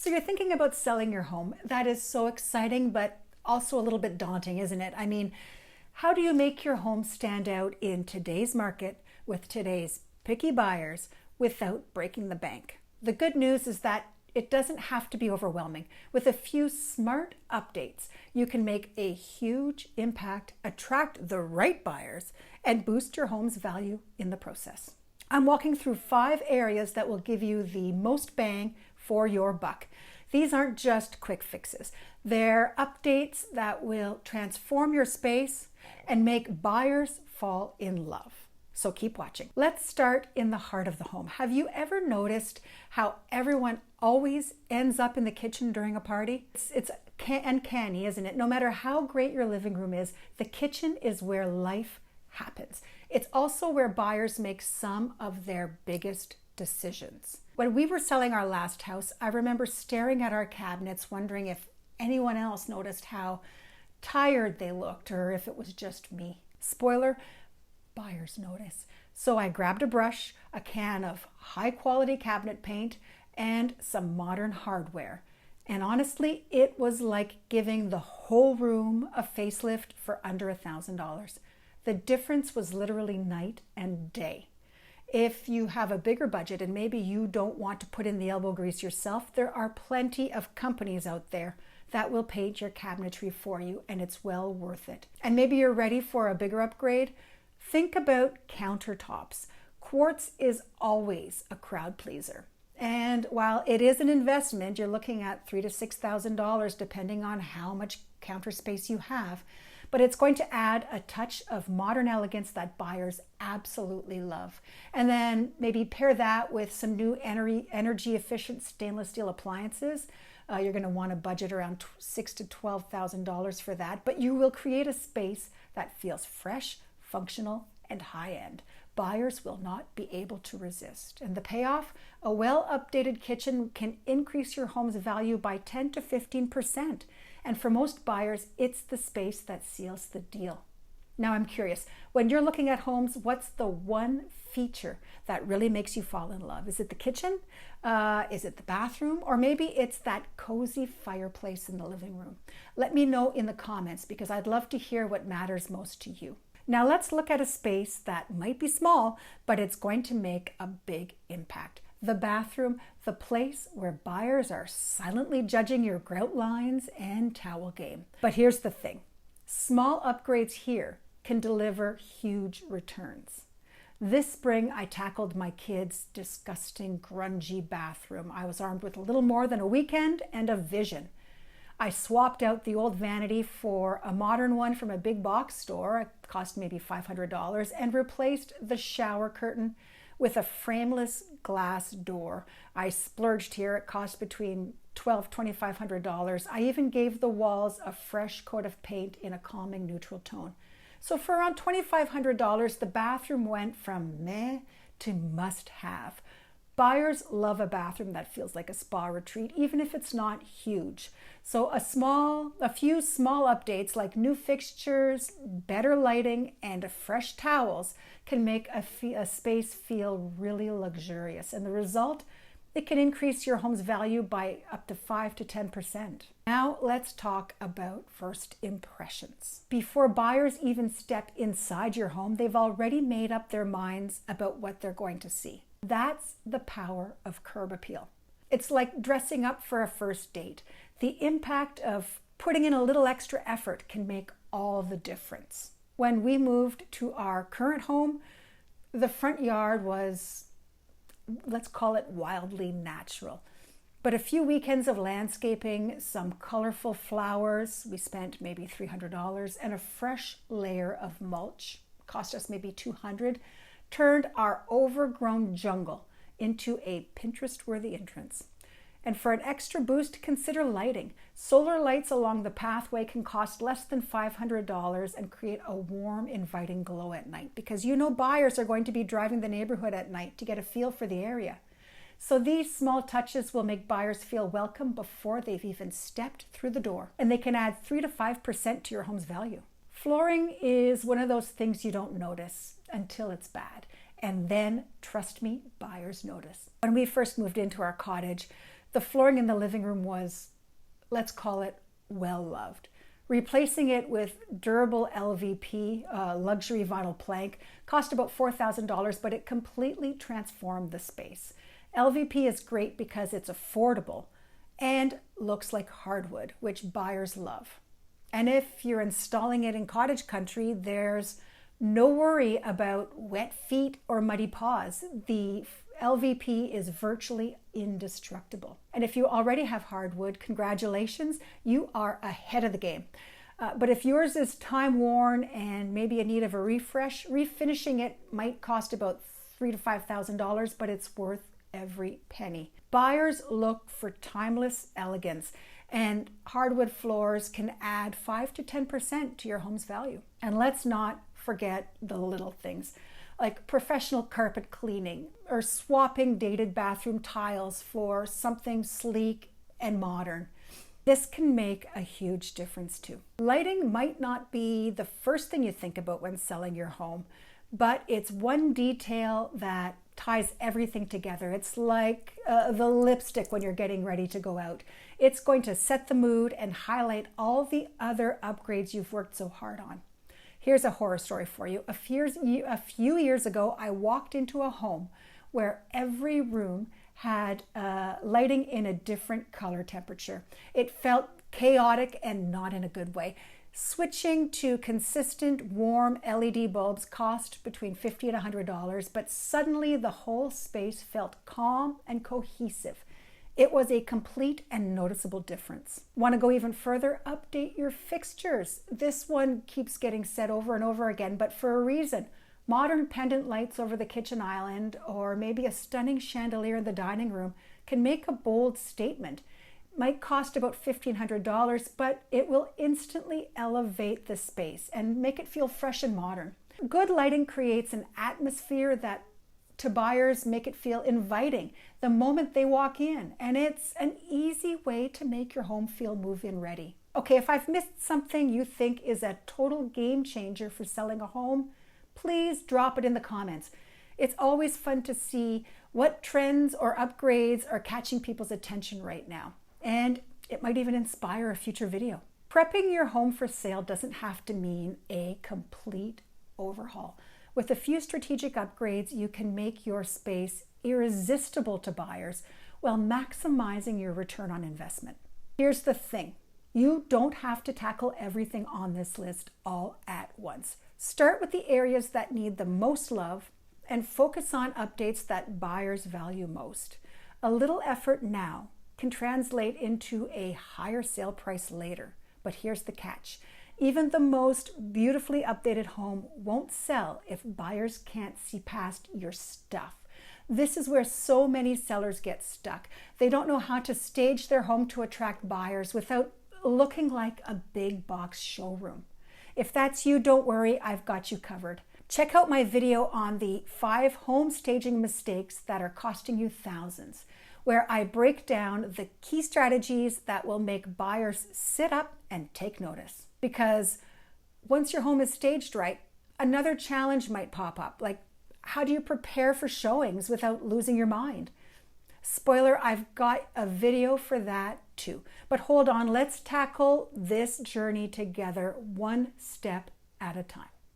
So you're thinking about selling your home. That is so exciting, but also a little bit daunting, isn't it? I mean, how do you make your home stand out in today's market with today's picky buyers without breaking the bank? The good news is that it doesn't have to be overwhelming. With a few smart updates, you can make a huge impact, attract the right buyers, and boost your home's value in the process. I'm walking through 5 areas that will give you the most bang for your buck. These aren't just quick fixes. They're updates that will transform your space and make buyers fall in love. So keep watching. Let's start in the heart of the home. Have you ever noticed how everyone always ends up in the kitchen during a party? It's uncanny, isn't it? No matter how great your living room is, the kitchen is where life happens. It's also where buyers make some of their biggest decisions. When we were selling our last house, I remember staring at our cabinets, wondering if anyone else noticed how tired they looked or if it was just me. Spoiler, buyers notice. So I grabbed a brush, a can of high quality cabinet paint, and some modern hardware. And honestly, it was like giving the whole room a facelift for under $1,000. The difference was literally night and day. If you have a bigger budget and maybe you don't want to put in the elbow grease yourself, there are plenty of companies out there that will paint your cabinetry for you, and it's well worth it. And maybe you're ready for a bigger upgrade. Think about countertops. Quartz is always a crowd pleaser. And while it is an investment, you're looking at $3,000 to $6,000 depending on how much counter space you have. But it's going to add a touch of modern elegance that buyers absolutely love. And then maybe pair that with some new energy efficient stainless steel appliances. You're going to want to budget around $6,000 to $12,000 for that. But you will create a space that feels fresh, functional, and high-end. Buyers will not be able to resist. And the payoff? A well-updated kitchen can increase your home's value by 10 to 15%. And for most buyers, it's the space that seals the deal. Now I'm curious, when you're looking at homes, what's the one feature that really makes you fall in love? Is it the kitchen? Is it the bathroom? Or maybe it's that cozy fireplace in the living room? Let me know in the comments because I'd love to hear what matters most to you. Now let's look at a space that might be small, but it's going to make a big impact. The bathroom, the place where buyers are silently judging your grout lines and towel game. But here's the thing. Small upgrades here can deliver huge returns. This spring, I tackled my kids' disgusting, grungy bathroom. I was armed with a little more than a weekend and a vision. I swapped out the old vanity for a modern one from a big box store. It cost maybe $500, and replaced the shower curtain with a frameless glass door. I splurged here. It cost between $1,200 to $2,500. I even gave the walls a fresh coat of paint in a calming neutral tone. So for around $2,500, the bathroom went from meh to must have. Buyers love a bathroom that feels like a spa retreat, even if it's not huge. So a few small updates like new fixtures, better lighting, and fresh towels can make a space feel really luxurious. And the result? It can increase your home's value by up to 5 to 10%. Now let's talk about first impressions. Before buyers even step inside your home, they've already made up their minds about what they're going to see. That's the power of curb appeal. It's like dressing up for a first date. The impact of putting in a little extra effort can make all the difference. When we moved to our current home, the front yard was, let's call it, wildly natural. But a few weekends of landscaping, some colorful flowers, we spent maybe $300, and a fresh layer of mulch, cost us maybe $200, turned our overgrown jungle into a Pinterest-worthy entrance. And for an extra boost, consider lighting. Solar lights along the pathway can cost less than $500 and create a warm, inviting glow at night, because you know buyers are going to be driving the neighborhood at night to get a feel for the area. So these small touches will make buyers feel welcome before they've even stepped through the door, and they can add 3 to 5% to your home's value. Flooring is one of those things you don't notice until it's bad. And then, trust me, buyers notice. When we first moved into our cottage, The flooring in the living room was, let's call it, well loved. Replacing it with durable LVP, luxury vinyl plank, cost about $4,000, but it completely transformed the space. LVP is great because it's affordable and looks like hardwood, which buyers love. And if you're installing it in cottage country, there's no worry about wet feet or muddy paws. The LVP is virtually indestructible. And if you already have hardwood, congratulations, you are ahead of the game. But if yours is time worn and maybe in need of a refresh, refinishing it might cost about $3,000 to $5,000, but it's worth every penny. Buyers look for timeless elegance, and hardwood floors can add 5 to 10% to your home's value. And let's not forget the little things, like professional carpet cleaning or swapping dated bathroom tiles for something sleek and modern. This can make a huge difference too. Lighting might not be the first thing you think about when selling your home, but it's one detail that ties everything together. It's like the lipstick when you're getting ready to go out. It's going to set the mood and highlight all the other upgrades you've worked so hard on. Here's a horror story for you. A few years ago, I walked into a home where every room had lighting in a different color temperature. It felt chaotic and not in a good way. Switching to consistent warm LED bulbs cost between $50 and $100, but suddenly the whole space felt calm and cohesive. It was a complete and noticeable difference. Want to go even further? Update your fixtures. This one keeps getting said over and over again, but for a reason. Modern pendant lights over the kitchen island or maybe a stunning chandelier in the dining room can make a bold statement. Might cost about $1,500, but it will instantly elevate the space and make it feel fresh and modern. Good lighting creates an atmosphere that to buyers make it feel inviting the moment they walk in, and it's an easy way to make your home feel move-in ready. Okay, if I've missed something you think is a total game changer for selling a home, please drop it in the comments. It's always fun to see what trends or upgrades are catching people's attention right now. And it might even inspire a future video. Prepping your home for sale doesn't have to mean a complete overhaul. With a few strategic upgrades, you can make your space irresistible to buyers while maximizing your return on investment. Here's the thing. You don't have to tackle everything on this list all at once. Start with the areas that need the most love and focus on updates that buyers value most. A little effort now can translate into a higher sale price later. But here's the catch. Even the most beautifully updated home won't sell if buyers can't see past your stuff. This is where so many sellers get stuck. They don't know how to stage their home to attract buyers without looking like a big box showroom. If that's you, don't worry, I've got you covered. Check out my video on the 5 home staging mistakes that are costing you thousands, where I break down the key strategies that will make buyers sit up and take notice. Because once your home is staged right, another challenge might pop up, like how do you prepare for showings without losing your mind? Spoiler, I've got a video for that too. But hold on, let's tackle this journey together one step at a time.